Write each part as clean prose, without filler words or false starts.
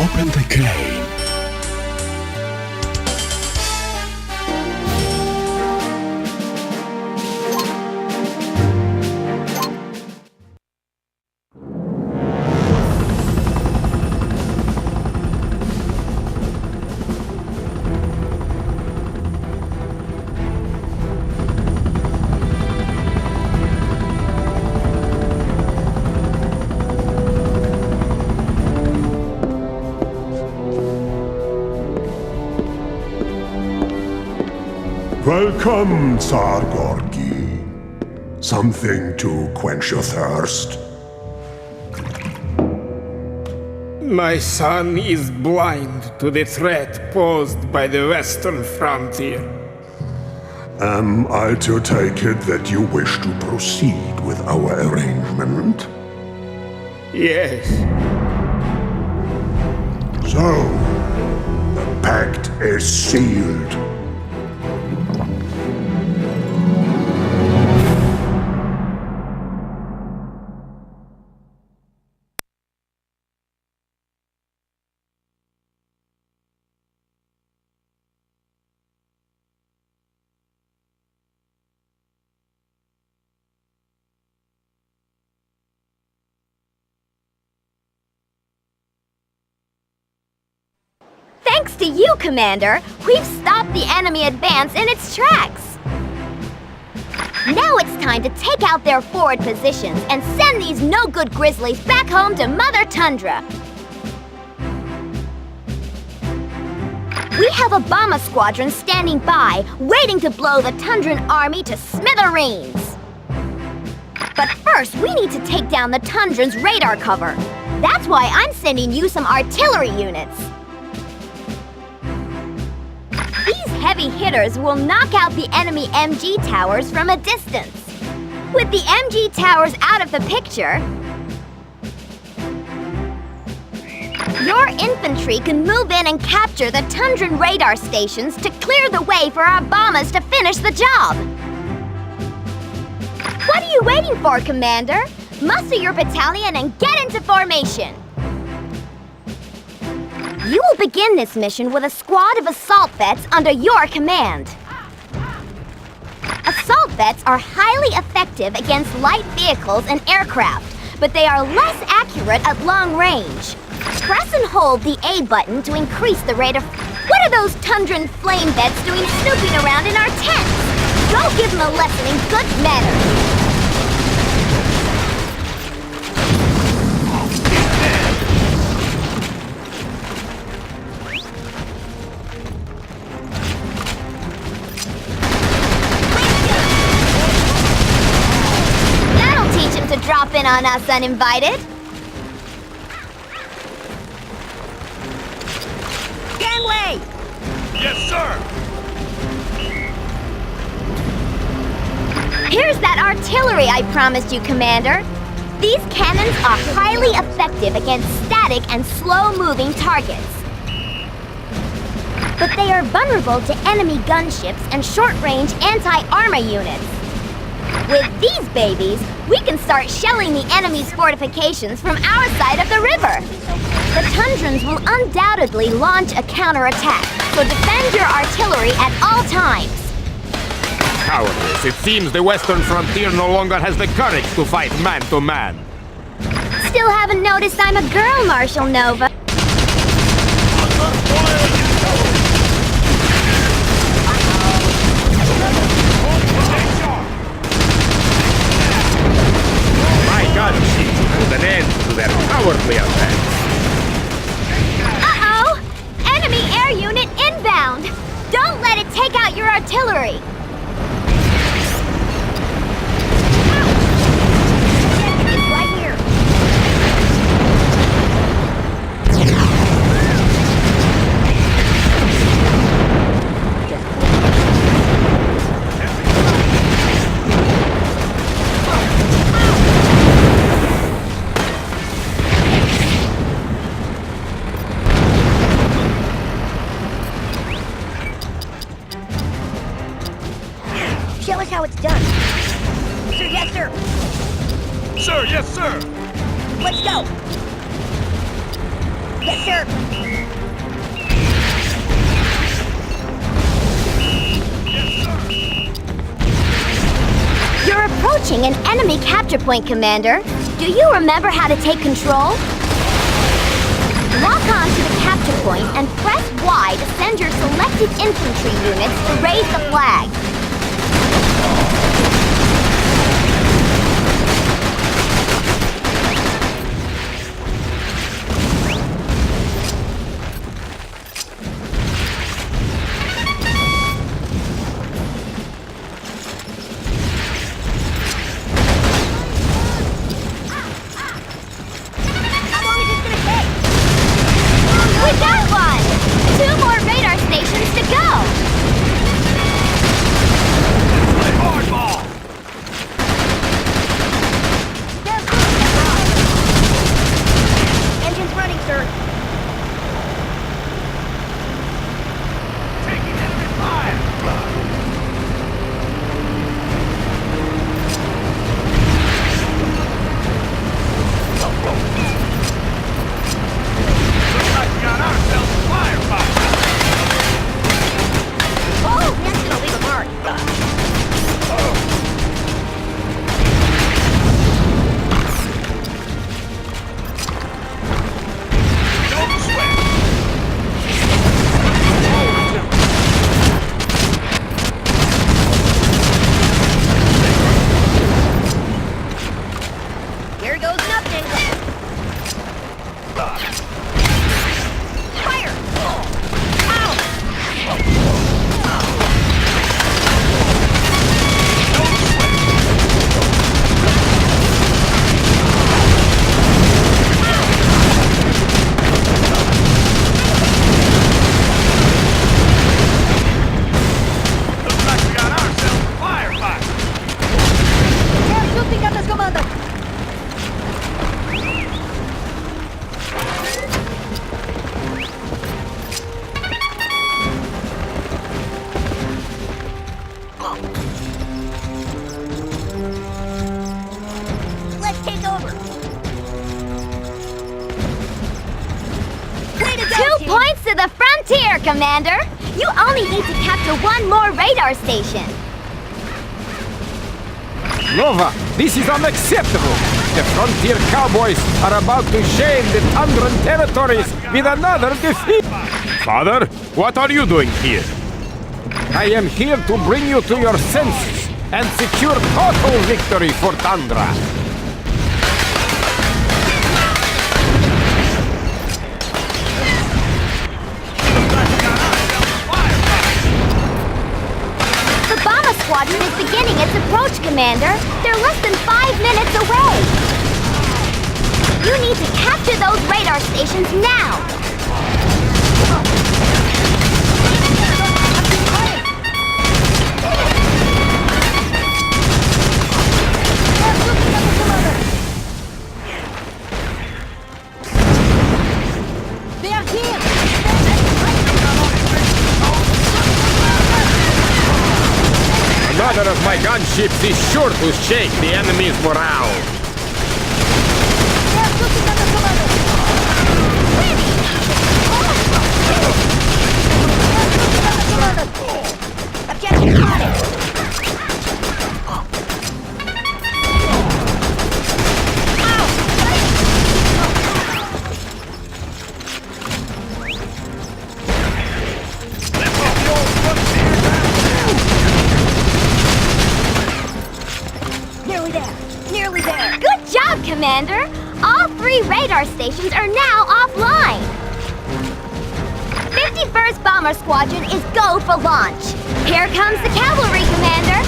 Open the crane. Welcome, Tsar Gorgi. Something to quench your thirst? My son is blind to the threat posed by the western frontier. Am I to take it that you wish to proceed with our arrangement? Yes. So, the pact is sealed. Thanks to you, Commander, we've stopped the enemy advance in its tracks. Now it's time to take out their forward positions and send these no-good grizzlies back home to Mother Tundra. We have a bomber squadron standing by, waiting to blow the Tundran army to smithereens. But first, we need to take down the Tundran's radar cover. That's why I'm sending you some artillery units. These heavy hitters will knock out the enemy MG towers from a distance. With the MG towers out of the picture, your infantry can move in and capture the Tundran radar stations to clear the way for our bombers to finish the job. What are you waiting for, Commander? Muster your battalion and get into formation. You will begin this mission with a squad of assault vets under your command. Assault vets are highly effective against light vehicles and aircraft, but they are less accurate at long range. Press and hold the A button to increase the rate of... What are those Tundran flame vets doing snooping around in our tents? Go give them a lesson in good manners. To drop in on us uninvited. Gangway! Yes, sir! Here's that artillery I promised you, Commander. These cannons are highly effective against static and slow-moving targets. But they are vulnerable to enemy gunships and short-range anti-armor units. With these babies, we can start shelling the enemy's fortifications from our side of the river. The Tundrans will undoubtedly launch a counterattack, so defend your artillery at all times. Cowardice. It seems the western frontier no longer has the courage to fight man to man. Still haven't noticed I'm a girl, Marshal Nova. Put an end to their cowardly attacks. Uh-oh! Enemy air unit inbound! Don't let it take out your artillery! It's right here. pester! You're approaching an enemy capture point, Commander. Do you remember how to take control? Lock on to the capture point and press Y to send your selected infantry units to raise the flag. To the frontier, Commander! You only need to capture one more radar station. Nova, this is unacceptable! The frontier cowboys are about to shame the Tundran territories with another defeat! Father, what are you doing here? I am here to bring you to your senses and secure total victory for Tundra! Squadron is beginning its approach, Commander. They're less than 5 minutes away. You need to capture those radar stations now. They are here! Another of my gunships is sure to shake the enemy's morale. Commander, all 3 radar stations are now offline. 51st Bomber Squadron is go for launch. Here comes the cavalry, Commander.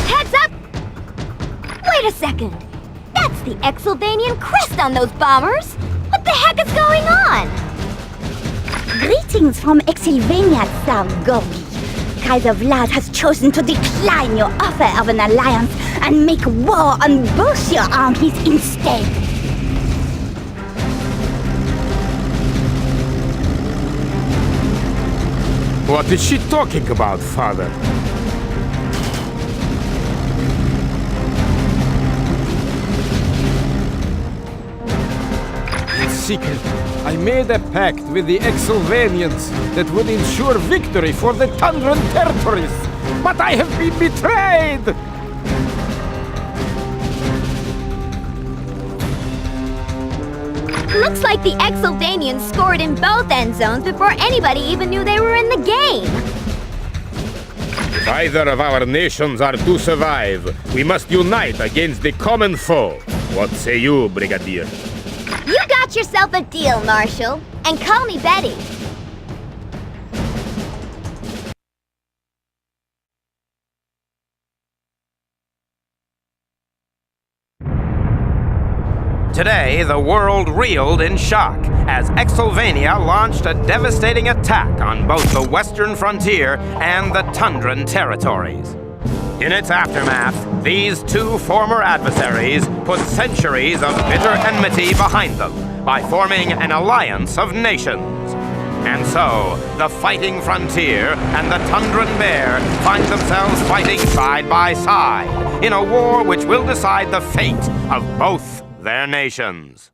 Heads up! Wait a second. That's the Exylvanian crest on those bombers. What the heck is going on? Greetings from Exylvania, Tsar Gorgi. Kaiser Vlad has chosen to decline your offer of an alliance and make war on both your armies instead. What is she talking about, Father? secret. I made a pact with the Exylvanians that would ensure victory for the Tundran territories. But I have been betrayed! Looks like the Exylvanians scored in both end zones before anybody even knew they were in the game. If either of our nations are to survive, we must unite against the common foe. What say you, Brigadier? You got yourself a deal, Marshal. And call me Betty. Today, the world reeled in shock as Exylvania launched a devastating attack on both the western frontier and the Tundran territories. In its aftermath, these two former adversaries put centuries of bitter enmity behind them by forming an alliance of nations. And so, the fighting frontier and the Tundran bear find themselves fighting side by side in a war which will decide the fate of both their nations.